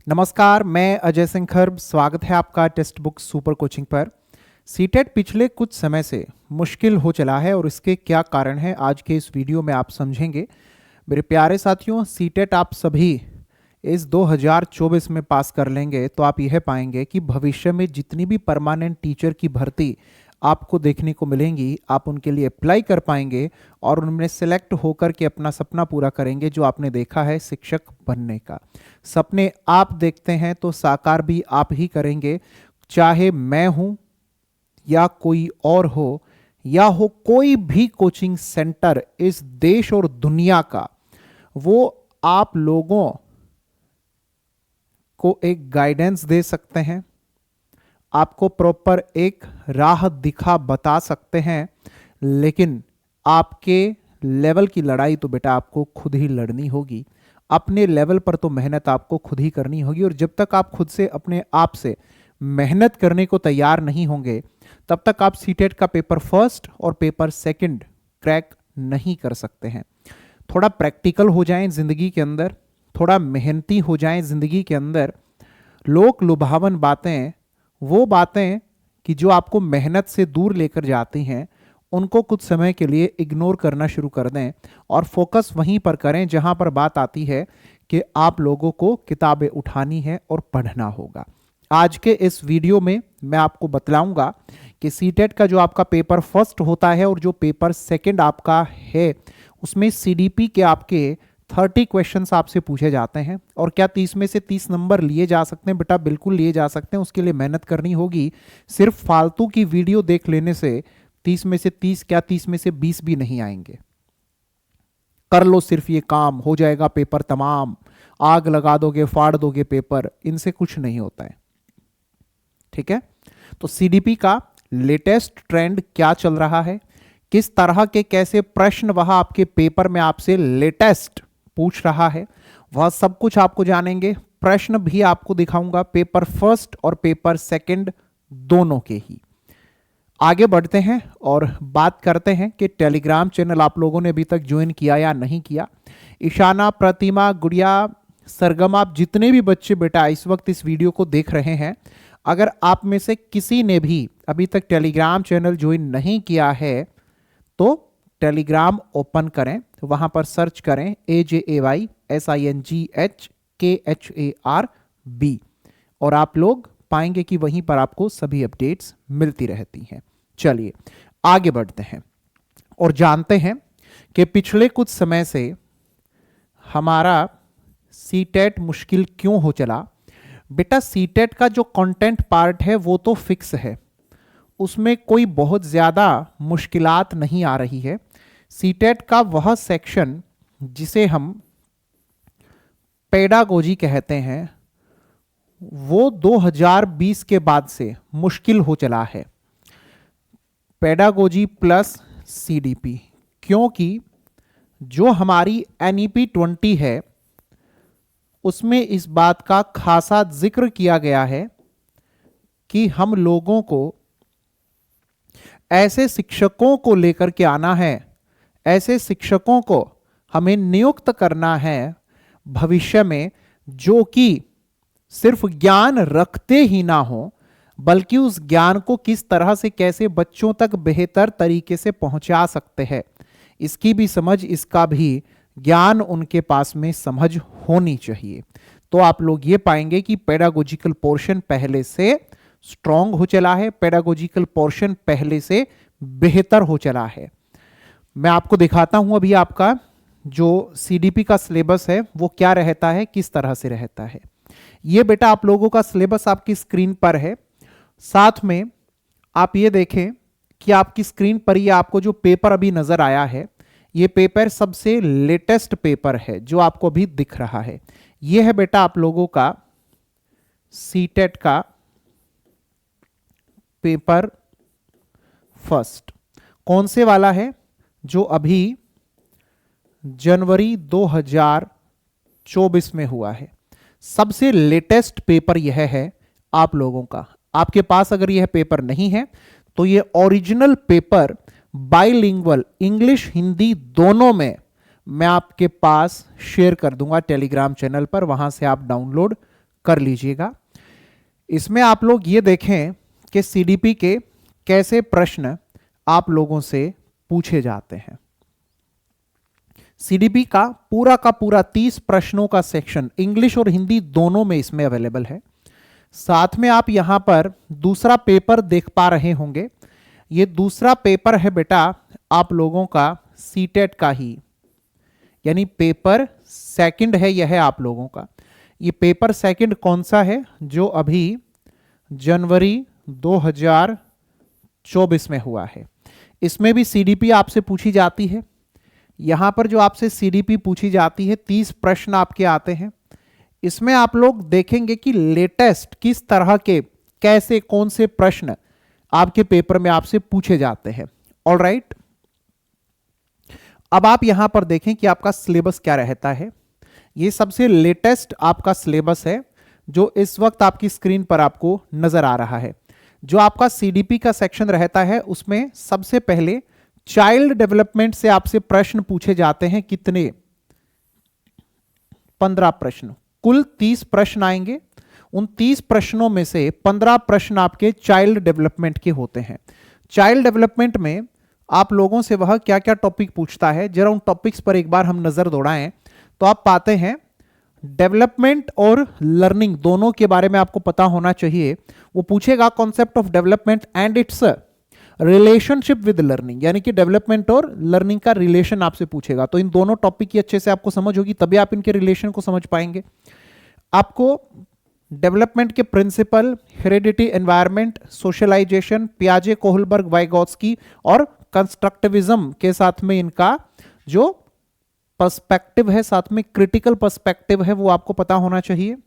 नमस्कार, मैं अजय सिंह खर्ब। स्वागत है आपका टेक्स्ट बुक सुपर कोचिंग पर। सीटेट पिछले कुछ समय से मुश्किल हो चला है और इसके क्या कारण है आज के इस वीडियो में आप समझेंगे। मेरे प्यारे साथियों, सीटेट आप सभी इस 2024 में पास कर लेंगे तो आप यह पाएंगे कि भविष्य में जितनी भी परमानेंट टीचर की भर्ती आपको देखने को मिलेंगी, आप उनके लिए अप्लाई कर पाएंगे और उनमें सेलेक्ट होकर के अपना सपना पूरा करेंगे जो आपने देखा है शिक्षक बनने का। सपने आप देखते हैं तो साकार भी आप ही करेंगे, चाहे मैं हूं या कोई और हो या हो कोई भी कोचिंग सेंटर इस देश और दुनिया का, वो आप लोगों को एक गाइडेंस दे सकते हैं, आपको प्रॉपर एक राह दिखा बता सकते हैं, लेकिन आपके लेवल की लड़ाई तो बेटा आपको खुद ही लड़नी होगी। अपने लेवल पर तो मेहनत आपको खुद ही करनी होगी और जब तक आप खुद से अपने आप से मेहनत करने को तैयार नहीं होंगे तब तक आप सीटेट का पेपर फर्स्ट और पेपर सेकंड क्रैक नहीं कर सकते हैं। थोड़ा प्रैक्टिकल हो जाएं जिंदगी के अंदर, थोड़ा मेहनती हो जाएं जिंदगी के अंदर। लोक लुभावन बातें, वो बातें कि जो आपको मेहनत से दूर लेकर जाती हैं, उनको कुछ समय के लिए इग्नोर करना शुरू कर दें और फोकस वहीं पर करें जहां पर बात आती है कि आप लोगों को किताबें उठानी है और पढ़ना होगा। आज के इस वीडियो में मैं आपको बतलाऊंगा कि सीटेट का जो आपका पेपर फर्स्ट होता है और जो पेपर सेकंड आपका है, उसमें सीडीपी के आपके 30 क्वेश्चंस आपसे पूछे जाते हैं। और क्या 30 में से 30 नंबर लिए जा सकते हैं? बेटा बिल्कुल लिए जा सकते हैं, उसके लिए मेहनत करनी होगी। सिर्फ फालतू की वीडियो देख लेने से 30 में से 30 क्या 30 में से 20 भी नहीं आएंगे। कर लो सिर्फ ये काम, हो जाएगा पेपर तमाम, आग लगा दोगे, फाड़ दोगे पेपर, इनसे कुछ नहीं होता है। ठीक है, तो सीडीपी का लेटेस्ट ट्रेंड क्या चल रहा है, किस तरह के कैसे प्रश्न वह आपके पेपर में आपसे लेटेस्ट पूछ रहा है, वह सब कुछ आपको जानेंगे। प्रश्न भी आपको दिखाऊंगा, पेपर फर्स्ट और पेपर सेकंड दोनों के ही। आगे बढ़ते हैं और बात करते हैं कि टेलीग्राम चैनल आप लोगों ने अभी तक ज्वाइन किया या नहीं किया। ईशाना, प्रतिमा, गुड़िया, सरगम, आप जितने भी बच्चे बेटा इस वक्त इस वीडियो को देख रहे हैं, अगर आप में से किसी ने भी अभी तक टेलीग्राम चैनल ज्वाइन नहीं किया है तो टेलीग्राम ओपन करें, वहां पर सर्च करें AJAYSINGHKHARB और आप लोग पाएंगे कि वहीं पर आपको सभी अपडेट्स मिलती रहती हैं। चलिए आगे बढ़ते हैं और जानते हैं कि पिछले कुछ समय से हमारा सीटेट मुश्किल क्यों हो चला। बेटा सीटेट का जो कंटेंट पार्ट है वो तो फिक्स है, उसमें कोई बहुत ज़्यादा मुश्किलात नहीं आ रही है। सीटेट का वह सेक्शन जिसे हम पेडागोजी कहते हैं वो 2020 के बाद से मुश्किल हो चला है। पेडागोजी प्लस सीडीपी, क्योंकि जो हमारी एनईपी 20 है उसमें इस बात का खासा जिक्र किया गया है कि हम लोगों को ऐसे शिक्षकों को लेकर के आना है, ऐसे शिक्षकों को हमें नियुक्त करना है भविष्य में जो कि सिर्फ ज्ञान रखते ही ना हो, बल्कि उस ज्ञान को किस तरह से कैसे बच्चों तक बेहतर तरीके से पहुंचा सकते हैं, इसकी भी समझ, इसका भी ज्ञान उनके पास में समझ होनी चाहिए। तो आप लोग ये पाएंगे कि पेडागोजिकल पोर्शन पहले से स्ट्रांग हो चला है, पेडागोजिकल पोर्शन पहले से बेहतर हो चला है। मैं आपको दिखाता हूं अभी आपका जो सीडीपी का सिलेबस है वो क्या रहता है, किस तरह से रहता है। ये बेटा आप लोगों का सिलेबस आपकी स्क्रीन पर है। साथ में आप ये देखें कि आपकी स्क्रीन पर ये आपको जो पेपर अभी नजर आया है, ये पेपर सबसे लेटेस्ट पेपर है जो आपको अभी दिख रहा है। ये है बेटा आप लोगों का सीटेट का पेपर फर्स्ट। कौन से वाला है? जो अभी जनवरी 2024 में हुआ है। सबसे लेटेस्ट पेपर यह है आप लोगों का। आपके पास अगर यह पेपर नहीं है तो यह original paper bilingual English Hindi दोनों में मैं आपके पास शेयर कर दूंगा टेलीग्राम चैनल पर, वहां से आप डाउनलोड कर लीजिएगा। इसमें आप लोग ये देखें कि सीडीपी के कैसे प्रश्न आप लोगों से पूछे जाते हैं। सीडीपी का पूरा 30 प्रश्नों का सेक्शन इंग्लिश और हिंदी दोनों में इसमें अवेलेबल है। साथ में आप यहां पर दूसरा पेपर देख पा रहे होंगे। ये दूसरा पेपर है बेटा आप लोगों का सीटेट का ही, यानी पेपर सेकंड है यह है आप लोगों का। ये पेपर सेकंड कौन सा है? जो अभी जनवरी 2024 में हुआ है। इसमें भी सीडीपी आपसे पूछी जाती है। यहां पर जो आपसे सीडीपी पूछी जाती है 30 प्रश्न आपके आते हैं। इसमें आप लोग देखेंगे कि लेटेस्ट किस तरह के कैसे कौन से प्रश्न आपके पेपर में आपसे पूछे जाते हैं। ऑलराइट, अब आप यहां पर देखें कि आपका सिलेबस क्या रहता है। ये सबसे लेटेस्ट आपका सिलेबस है जो इस वक्त आपकी स्क्रीन पर आपको नजर आ रहा है। जो आपका सीडीपी का सेक्शन रहता है उसमें सबसे पहले चाइल्ड डेवलपमेंट से आपसे प्रश्न पूछे जाते हैं। कितने? 15 प्रश्न। कुल 30 प्रश्न आएंगे। उन 30 प्रश्नों में से 15 प्रश्न आपके चाइल्ड डेवलपमेंट के होते हैं। चाइल्ड डेवलपमेंट में आप लोगों से वह क्या क्या टॉपिक पूछता है, जरा उन टॉपिक्स पर एक बार हम नजर दौड़ाएं तो आप पाते हैं डेवलपमेंट और लर्निंग दोनों के बारे में आपको पता होना चाहिए। वो पूछेगा concept of development and it's relationship with learning, यानी कि डेवलपमेंट और लर्निंग का रिलेशन आपसे पूछेगा। तो इन दोनों टॉपिक की अच्छे से आपको समझ होगी, तभी आप इनके रिलेशन को समझ पाएंगे। आपको डेवलपमेंट के प्रिंसिपल, हेरेडिटी, एनवायरनमेंट, सोशलाइजेशन, पियाजे, कोहलबर्ग, वाइगोत्स्की और कंस्ट्रक्टिविज्म के साथ में इनका जो पर्सपेक्टिव है, साथ में क्रिटिकल पर्सपेक्टिव है, वो आपको पता होना चाहिए।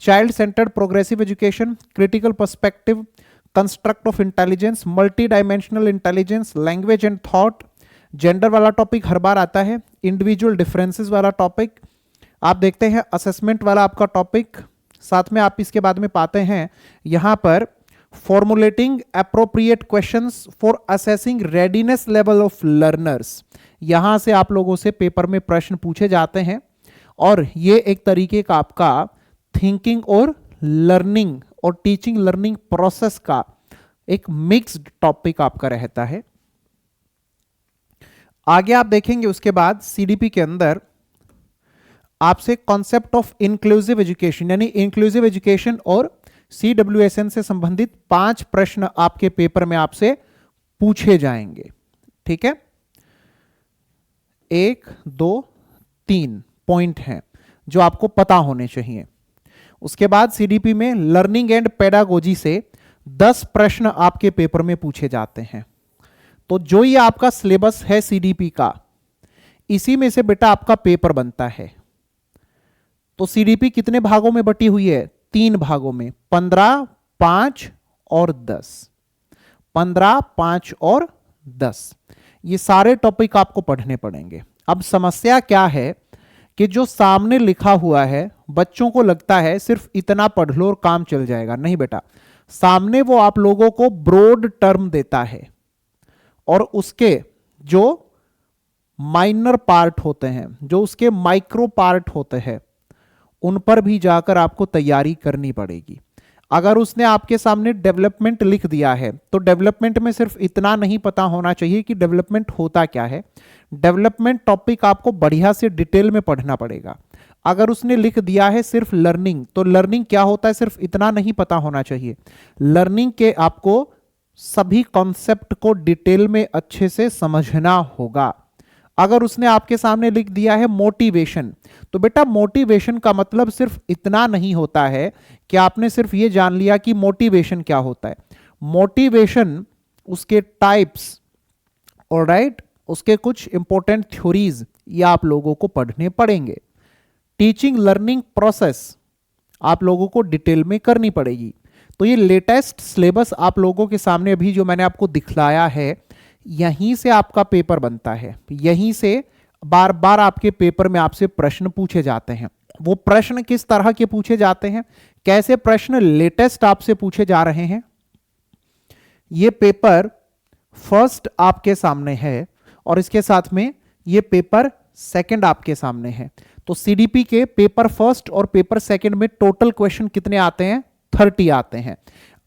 Child centred progressive education, critical perspective, construct of intelligence, multi dimensional intelligence, language and thought, gender वाला टॉपिक हर बार आता है, इंडिविजुअल डिफरेंसेस वाला टॉपिक आप देखते हैं, असेसमेंट वाला आपका टॉपिक, साथ में आप इसके बाद में पाते हैं यहां पर formulating appropriate questions for assessing readiness level of learners. यहां से आप लोगों से पेपर में प्रश्न पूछे जाते हैं और ये एक तरीके का आपका थिंकिंग और लर्निंग और टीचिंग लर्निंग प्रोसेस का एक मिक्स्ड टॉपिक आपका रहता है। आगे आप देखेंगे उसके बाद सीडीपी के अंदर आपसे कॉन्सेप्ट ऑफ इंक्लूसिव एजुकेशन यानी इंक्लूसिव एजुकेशन और CWSN से संबंधित 5 प्रश्न आपके पेपर में आपसे पूछे जाएंगे। ठीक है, 1, 2, 3 पॉइंट हैं जो आपको पता होने चाहिए। उसके बाद सीडीपी में लर्निंग एंड पेडागोजी से 10 प्रश्न आपके पेपर में पूछे जाते हैं। तो जो ये आपका सिलेबस है सीडीपी का, इसी में से बेटा आपका पेपर बनता है। तो सीडीपी कितने भागों में बटी हुई है? 3 भागों में, 15, 5 और 10। 15, 5 और 10 ये सारे टॉपिक आपको पढ़ने पड़ेंगे। अब समस्या क्या है कि जो सामने लिखा हुआ है बच्चों को लगता है सिर्फ इतना पढ़ लो और काम चल जाएगा। नहीं बेटा, सामने वो आप लोगों को ब्रॉड टर्म देता है और उसके जो माइनर पार्ट होते हैं, जो उसके माइक्रो पार्ट होते हैं, उन पर भी जाकर आपको तैयारी करनी पड़ेगी। अगर उसने आपके सामने डेवलपमेंट लिख दिया है तो डेवलपमेंट में सिर्फ इतना नहीं पता होना चाहिए कि डेवलपमेंट होता क्या है। डेवलपमेंट टॉपिक आपको बढ़िया से डिटेल में पढ़ना पड़ेगा। अगर उसने लिख दिया है सिर्फ लर्निंग, तो लर्निंग क्या होता है सिर्फ इतना नहीं पता होना चाहिए। लर्निंग के आपको सभी कॉन्सेप्ट को डिटेल में अच्छे से समझना होगा। अगर उसने आपके सामने लिख दिया है मोटिवेशन, तो बेटा मोटिवेशन का मतलब सिर्फ इतना नहीं होता है कि आपने सिर्फ ये जान लिया कि मोटिवेशन क्या होता है। मोटिवेशन, उसके टाइप्स, ऑलराइट, उसके कुछ इंपॉर्टेंट थ्योरीज ये आप लोगों को पढ़ने पड़ेंगे। टीचिंग लर्निंग प्रोसेस आप लोगों को डिटेल में करनी पड़ेगी। तो ये लेटेस्ट सिलेबस आप लोगों के सामने अभी जो मैंने आपको दिखलाया है, यहीं से आपका पेपर बनता है। यहीं से बार बार आपके पेपर में आपसे प्रश्न पूछे जाते हैं। वो प्रश्न किस तरह के पूछे जाते हैं, कैसे प्रश्न लेटेस्ट आपसे पूछे जा रहे हैं, ये पेपर फर्स्ट आपके सामने है और इसके साथ में ये पेपर सेकंड आपके सामने है। तो सीडीपी के पेपर फर्स्ट और पेपर सेकंड में टोटल क्वेश्चन कितने आते हैं? 30 आते हैं।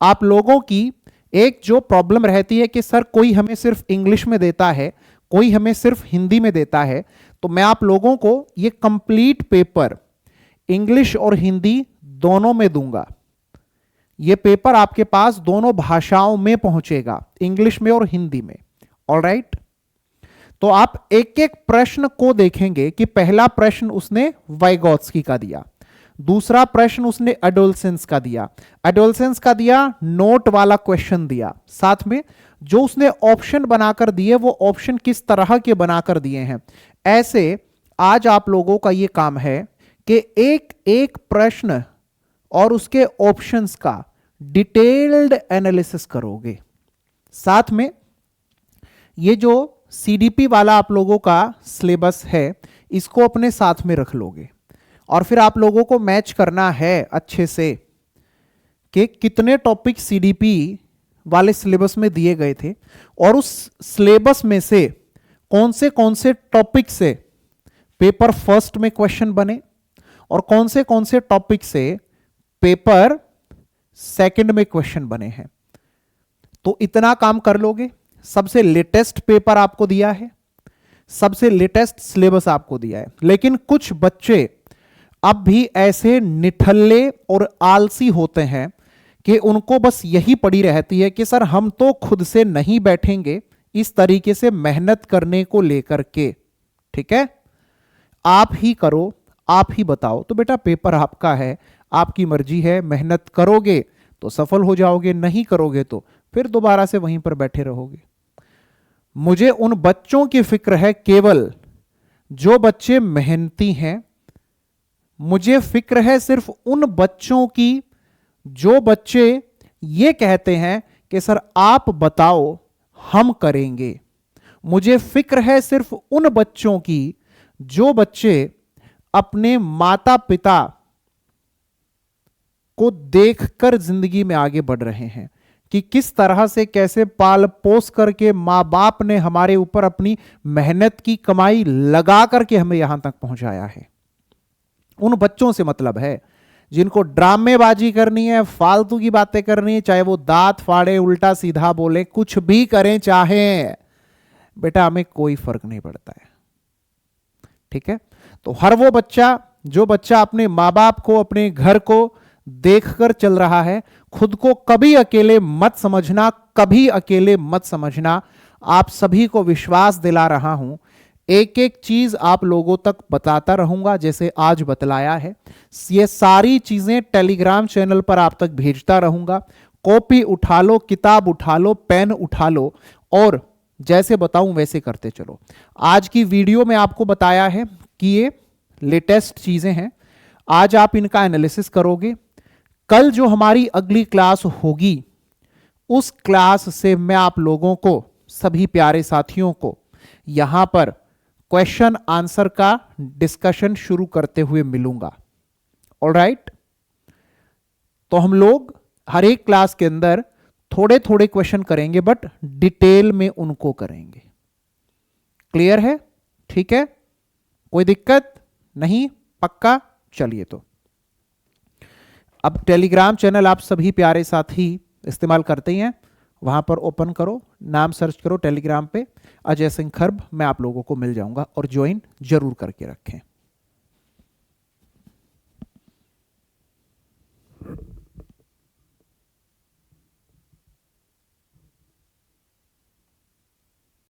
आप लोगों की एक जो प्रॉब्लम रहती है कि सर कोई हमें सिर्फ इंग्लिश में देता है, कोई हमें सिर्फ हिंदी में देता है, तो मैं आप लोगों को ये कंप्लीट पेपर इंग्लिश और हिंदी दोनों में दूंगा। ये पेपर आपके पास दोनों भाषाओं में पहुंचेगा, इंग्लिश में और हिंदी में। ऑलराइट, तो आप एक एक प्रश्न को देखेंगे कि पहला प्रश्न उसने वाइगोत्स्की का दिया, दूसरा प्रश्न उसने एडोलसेंस का दिया, एडोलसेंस का दिया नोट वाला क्वेश्चन दिया, साथ में जो उसने ऑप्शन बनाकर दिए वो ऑप्शन किस तरह के बनाकर दिए हैं। ऐसे आज आप लोगों का ये काम है कि एक एक प्रश्न और उसके ऑप्शंस का डिटेल्ड एनालिसिस करोगे। साथ में ये जो सीडीपी वाला आप लोगों का सिलेबस है इसको अपने साथ में रख लोगे और फिर आप लोगों को मैच करना है अच्छे से कि कितने टॉपिक सीडीपी वाले सिलेबस में दिए गए थे और उस सिलेबस में से कौन से टॉपिक से पेपर फर्स्ट में क्वेश्चन बने और कौन से टॉपिक से पेपर सेकंड में क्वेश्चन बने हैं। तो इतना काम कर लोगे। सबसे लेटेस्ट पेपर आपको दिया है, सबसे लेटेस्ट सिलेबस आपको दिया है, लेकिन कुछ बच्चे अब भी ऐसे निठल्ले और आलसी होते हैं कि उनको बस यही पड़ी रहती है कि सर हम तो खुद से नहीं बैठेंगे इस तरीके से मेहनत करने को लेकर के। ठीक है, आप ही करो, आप ही बताओ। तो बेटा पेपर आपका है, आपकी मर्जी है, मेहनत करोगे तो सफल हो जाओगे, नहीं करोगे तो फिर दोबारा से वहीं पर बैठे रहोगे। मुझे उन बच्चों की फिक्र है केवल जो बच्चे मेहनती हैं। मुझे फिक्र है सिर्फ उन बच्चों की जो बच्चे ये कहते हैं कि सर आप बताओ हम करेंगे। मुझे फिक्र है सिर्फ उन बच्चों की जो बच्चे अपने माता पिता को देखकर जिंदगी में आगे बढ़ रहे हैं कि किस तरह से कैसे पाल पोस करके मां बाप ने हमारे ऊपर अपनी मेहनत की कमाई लगा करके हमें यहां तक पहुंचाया है। उन बच्चों से मतलब है जिनको ड्रामेबाजी करनी है, फालतू की बातें करनी है, चाहे वो दांत फाड़े, उल्टा सीधा बोले, कुछ भी करें चाहे, बेटा हमें कोई फर्क नहीं पड़ता है। ठीक है, तो हर वो बच्चा जो बच्चा अपने मां बाप को, अपने घर को देखकर चल रहा है, खुद को कभी अकेले मत समझना, कभी अकेले मत समझना। आप सभी को विश्वास दिला रहा हूं, एक एक चीज आप लोगों तक बताता रहूंगा जैसे आज बतलाया है। ये सारी चीजें टेलीग्राम चैनल पर आप तक भेजता रहूंगा। कॉपी उठा लो, किताब उठा लो, पेन उठा लो और जैसे बताऊं वैसे करते चलो। आज की वीडियो में आपको बताया है कि ये लेटेस्ट चीजें हैं, आज आप इनका एनालिसिस करोगे। कल जो हमारी अगली क्लास होगी उस क्लास से मैं आप लोगों को, सभी प्यारे साथियों को यहां पर क्वेश्चन आंसर का डिस्कशन शुरू करते हुए मिलूंगा। ऑलराइट, तो हम लोग हर एक क्लास के अंदर थोड़े थोड़े क्वेश्चन करेंगे बट डिटेल में उनको करेंगे। क्लियर है? ठीक है, कोई दिक्कत नहीं? पक्का? चलिए, तो अब टेलीग्राम चैनल आप सभी प्यारे साथी इस्तेमाल करते ही हैं, वहां पर ओपन करो, नाम सर्च करो टेलीग्राम पे अजय सिंह खर्ब, मैं आप लोगों को मिल जाऊंगा और ज्वाइन जरूर करके रखें।